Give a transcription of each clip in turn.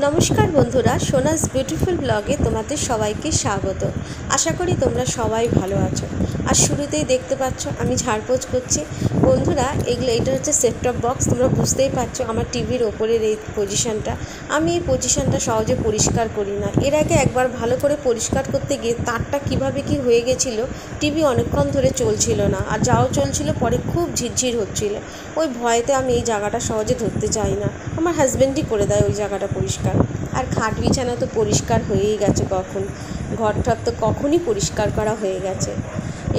নমস্কার বন্ধুরা, সোনাস বিউটিফুল ব্লগে তোমাদের সবাইকে স্বাগত। আশা করি তোমরা সবাই ভালো আছো। আর শুরুতেই দেখতে পাচ্ছ আমি ঝাড়পোছ করছি। বন্ধুরা এটা হচ্ছে সেটটপ বক্স। তোমরা বুঝতেই পারছো আমার টিভির ওপরের এই পজিশানটা। আমি এই পজিশানটা সহজে পরিষ্কার করি না। এর আগে একবার ভালো করে পরিষ্কার করতে গিয়ে তারটা কীভাবে কী হয়ে গেছিলো, টিভি অনেকক্ষণ ধরে চলছিল না, আর যাও চলছিল পরে খুব ঝিরঝির হচ্ছিলো। ওই ভয়েতে আমি এই জায়গাটা সহজে ধরতে চাই না। আমার হাজব্যান্ডই করে দেয় ওই জায়গাটা পরিষ্কার। আর খাট বিছানা তো পরিষ্কার হয়েই গেছে, কখন ঘর ঠর তো কখনই পরিষ্কার করা হয়ে গেছে।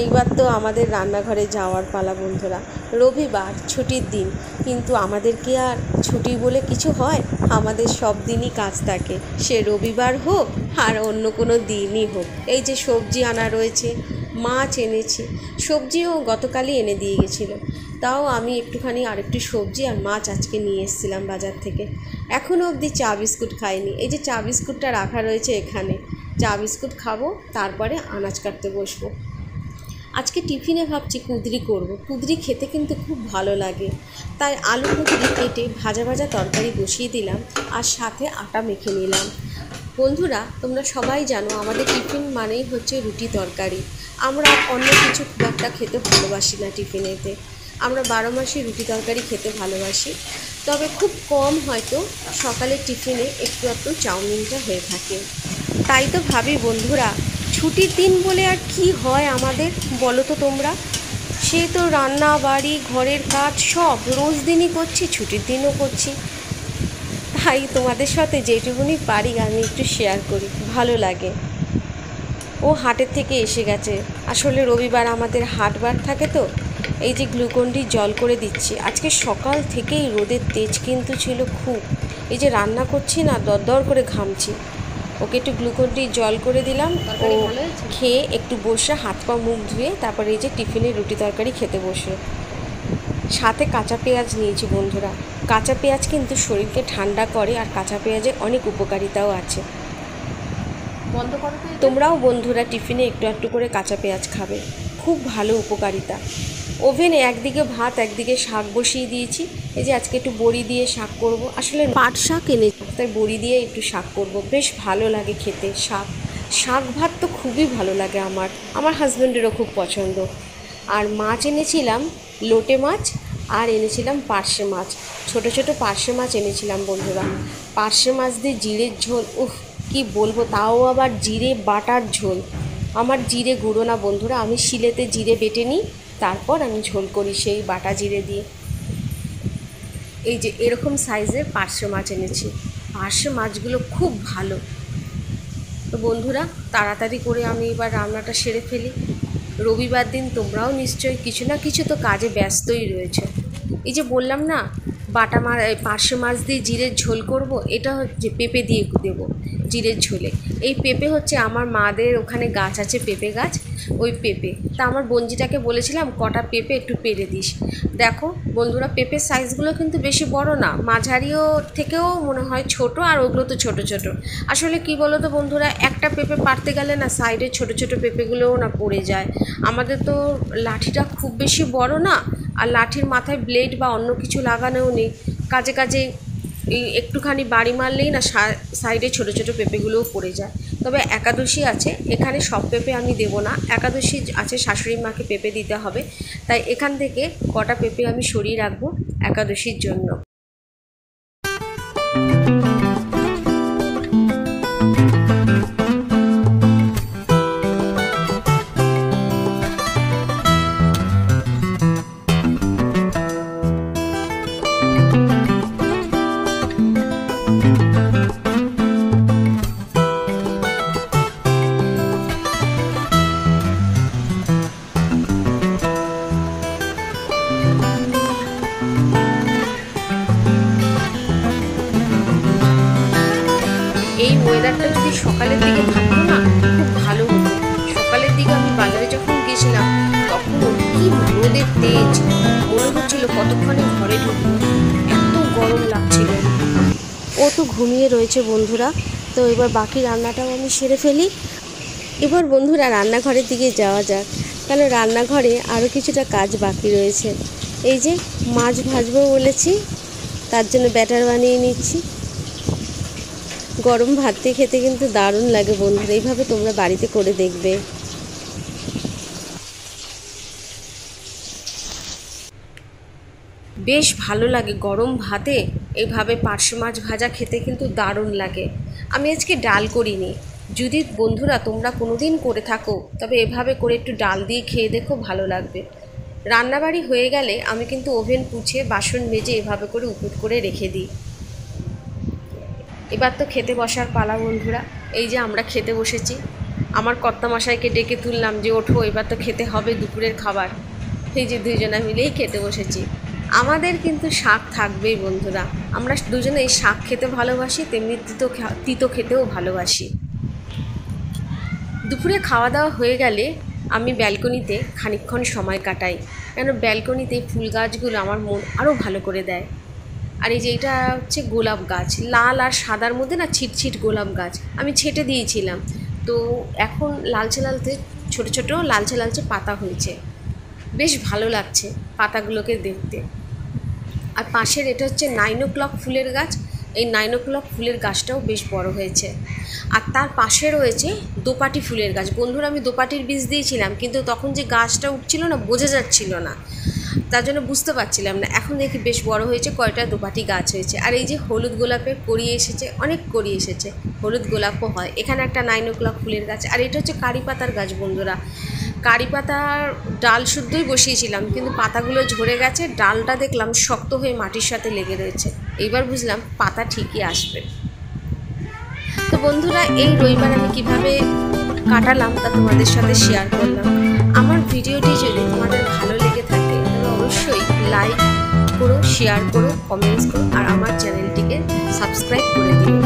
এইবার তো আমাদের রান্নাঘরে যাওয়ার পালা বন্ধুরা। রবিবার ছুটির দিন, কিন্তু আমাদের কি আর ছুটি বলে কিছু হয়? আমাদের সব দিনই কাজ থাকে, সে রবিবার হোক আর অন্য কোনো দিনই হোক। এই যে সবজি আনা রয়েছে, মাছ এনেছি, সবজিও গতকালই এনে দিয়ে গেছিলো, তাও আমি একটুখানি আরেকটু সবজি আর মাছ আজকে নিয়ে এসেছিলাম বাজার থেকে। এখনও অবধি চা বিস্কুট খাইনি। এই যে চা বিস্কুটটা রাখা রয়েছে এখানে, চা বিস্কুট খাবো, তারপরে আনাজ কাটতে বসবো। আজকে টিফিনে ভাবছি কুঁদরি করব। কুঁদরি খেতে কিন্তু খুব ভালো লাগে, তাই আলু কুঁদরি কেটে ভাজা ভাজা তরকারি বসিয়ে দিলাম, আর সাথে আটা মেখে নিলাম। বন্ধুরা, তোমরা সবাই জানো আমাদের টিফিন মানেই হচ্ছে রুটি তরকারি। আমরা অন্য কিছু খুব একটা খেতে ভালোবাসি না টিফিনেতে। আমরা 12 মাসই রুটি তরকারি খেতে ভালোবাসি, তবে খুব কম হয়তো সকালের টিফিনে একটু একটু চাউমিনটা হয়ে থাকে। তাই তো ভাবি বন্ধুরা, ছুটির দিন বলে আর কি হয় আমাদের, বলো তো তোমরা? সে তো রান্না বাড়ি ঘরের কাজ সব রোজ দিনই করছি, ছুটির দিনও করছি। তাই তোমাদের সাথে যেটুকুনি পারি আমি একটু শেয়ার করি, ভালো লাগে। ও হাটের থেকে এসে গেছে। আসলে রবিবার আমাদের হাটবার থাকে, তো এই যে গ্লুকন্ডি জল করে দিচ্ছি। আজকে সকাল থেকেই রোদের তেজ কিন্তু ছিল খুব। এই যে রান্না করছি না, দরদর করে ঘামছি। ওকে একটু গ্লুকন্ডি জল করে দিলাম, ও খেয়ে একটু বসে হাত পা মুখ ধুয়ে তারপরে এই যে টিফিনে রুটি তরকারি খেতে বসলো। সাথে কাঁচা পেঁয়াজ নিয়েছি বন্ধুরা। কাঁচা পেঁয়াজ কিন্তু শরীরকে ঠান্ডা করে, আর কাঁচা পেঁয়াজের অনেক উপকারিতাও আছে। তোমরাও বন্ধুরা টিফিনে একটু একটু করে কাঁচা পেঁয়াজ খাবে, খুব ভালো উপকারিতা। ওভেনে একদিকে ভাত একদিকে শাক বসিয়ে দিয়েছি। এই যে আজকে একটু বড়ি দিয়ে শাক করব। আসলে পাট শাক এনে, তাই বড়ি দিয়ে একটু শাক করব, বেশ ভালো লাগে খেতে। শাক ভাত তো খুবই ভালো লাগে আমার হাজব্যান্ডেরও খুব পছন্দ। আর মাছ এনেছিলাম লোটে মাছ, আর এনেছিলাম পার্শে মাছ, ছোট ছোট পার্শে মাছ এনেছিলাম বন্ধুরা। পার্শে মাছ দিয়ে জিরের ঝোল, কি বলবো, তাও আবার জিরে বাটার ঝোল। আমার জিরে গুঁড়ো না বন্ধুরা, আমি শিলেতে জিরে বেটে নিই, তারপর আমি ঝোল করি সেই বাটা জিরে দিয়ে। এই যে এরকম সাইজের পার্শে মাছ এনেছি। পার্শে মাছগুলো খুব ভালো। তো বন্ধুরা, তাড়াতাড়ি করে আমি এবার রান্নাটা সেরে ফেলি। রবিবার দিন তোমরাও নিশ্চয়ই কিছু না কিছু তো কাজে ব্যস্তই রয়েছে। এই যে বললাম না, পার্শে মাছ দিয়ে জিরের ঝোল করব, এটা হচ্ছে পেঁপে দিয়ে দেবো জিরের ঝোলে। এই পেঁপে হচ্ছে আমার মাদের ওখানে গাছ আছে, পেঁপে গাছ, ওই পেঁপে। তা আমার বঞ্জিটাকে বলেছিলাম কটা পেঁপে একটু পেড়ে দিস। দেখো বন্ধুরা, পেঁপের সাইজগুলো কিন্তু বেশি বড় না, মাঝারিও থেকেও মনে হয় ছোট, আর ওগুলো তো ছোট ছোট। আসলে কি বলো তো বন্ধুরা, একটা পেঁপে পাড়তে গেলে না সাইডে ছোট ছোট পেঁপেগুলোও না পড়ে যায়। আমাদের তো লাঠিটা খুব বেশি বড় না, আর লাঠির মাথায় ব্লেড বা অন্য কিছু লাগানোও নেই। কাজে কাজে এই একটুখানি বাড়ি মারলেই না সাইডে ছোট ছোট পেঁপেগুলোও পড়ে যায়। তবে একাদশী আছে, এখানে সব পেঁপে আমি দেবো না। একাদশী আছে, শাশুড়ি মাকে পেঁপে দিতে হবে, তাই এখান থেকে কটা পেঁপে আমি সরিয়ে রাখবো একাদশীর জন্য। এই ওয়েদারটা যদি সকালের দিকে থাকতো না, খুব ভালো হতো। সকালের দিকে আমি বাজারে যখন গেছিলাম, তখন কি রোদের তেজ, মনে হচ্ছিল কতক্ষণে ঘরে ঢুকবো, এত গরম লাগছিল। ও তো ঘুমিয়ে রয়েছে বন্ধুরা। তো এবার বাকি রান্নাটাও আমি সেরে ফেলি। এবার বন্ধুরা রান্নাঘরের দিকে যাওয়া যাক, কারণ রান্নাঘরে আরও কিছুটা কাজ বাকি রয়েছে। এই যে মাছ ভাজবো বলেছি, তার জন্য ব্যাটার বানিয়ে নিচ্ছি। গরম ভাত দিয়ে খেতে কিন্তু দারুণ লাগে বন্ধুরা, এইভাবে তোমরা বাড়িতে করে দেখবে। বেশ ভালো লাগে গরম ভাতে এইভাবে পার্শে মাছ ভাজা খেতে, কিন্তু দারুণ লাগে। আমি আজকে ডাল করিনি, যদি বন্ধুরা তোমরা কোনো দিন করে থাকো তবে এভাবে করে একটু ডাল দিয়ে খেয়ে দেখো, ভালো লাগবে। রান্নাবাড়ি হয়ে গেলে আমি কিন্তু ওভেন পুছে বাসন মেজে এভাবে করে উপুট করে রেখে দিই। এবার তো খেতে বসার পালা বন্ধুরা। এই যে আমরা খেতে বসেছি, আমার কর্তামশাইকে ডেকে তুললাম যে ওঠো এবার তো খেতে হবে দুপুরের খাবার। এই যে দুজনা মিলেই খেতে বসেছি। আমাদের কিন্তু শাক থাকবেই বন্ধুরা, আমরা দুজনে এই শাক খেতে ভালোবাসি, তেমনি তিতো খেতেও ভালোবাসি। দুপুরে খাওয়া দাওয়া হয়ে গেলে আমি ব্যালকনিতে খানিকক্ষণ সময় কাটাই, কেন ব্যালকনিতে ফুল গাছগুলো আমার মন আরও ভালো করে দেয়। আর এই যে এটা হচ্ছে গোলাপ গাছ, লাল আর সাদার মধ্যে না ছিটছিট গোলাপ গাছ, আমি ছেটে দিয়েছিলাম, তো এখন লালচে লালচে ছোটো ছোটো লালচে লালচে পাতা হয়েছে, বেশ ভালো লাগছে পাতাগুলোকে দেখতে। আর পাশের এটা হচ্ছে 9 o'clock ফুলের গাছ, এই 9 o'clock ফুলের গাছটাও বেশ বড় হয়েছে। আর তার পাশে রয়েছে দোপাটি ফুলের গাছ। বন্ধুরা আমি দোপাটির বীজ দিয়েছিলাম, কিন্তু তখন যে গাছটা উঠছিল না বোঝা যাচ্ছিল না, তার জন্য বুঝতে পারছিলাম না। এখন দেখি বেশ বড় হয়েছে, কয়টা দোপাটি গাছ হয়েছে। আর এই যে হলুদ গোলাপের কড়ি এসেছে, অনেক কড়ি এসেছে, হলুদ গোলাপও হয়। এখানে একটা 9 o'clock ফুলের গাছ। আর এটা হচ্ছে কারি পাতার গাছ বন্ধুরা, কারি পাতার ডাল শুদ্ধই বসিয়েছিলাম, কিন্তু পাতাগুলো ঝরে গেছে, ডালটা দেখলাম শক্ত হয়ে মাটির সাথে লেগে রয়েছে। এইবার বুঝলাম পাতা ঠিকই আসবে। তো বন্ধুরা এই রবিবার আমি কীভাবে কাটালাম তা তোমাদের সাথে শেয়ার করলাম। আমার ভিডিওটি যদি তোমাদের ভালো লেগে থাকে তাহলে অবশ্যই লাইক করো, শেয়ার করো, কমেন্টস করো, আর আমার চ্যানেলটিকে সাবস্ক্রাইব করে দিও।